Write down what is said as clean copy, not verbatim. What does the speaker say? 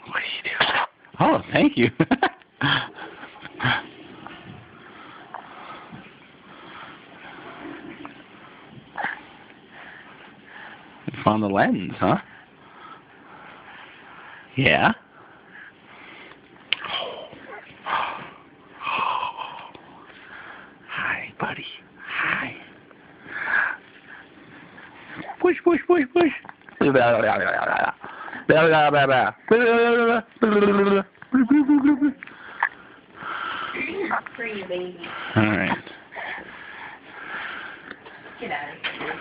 What are you doing? Oh, thank you. You found the lens, huh? Yeah? Hi, buddy. Hi. Push, push, push, push. Free, baby. All right. Get out of here.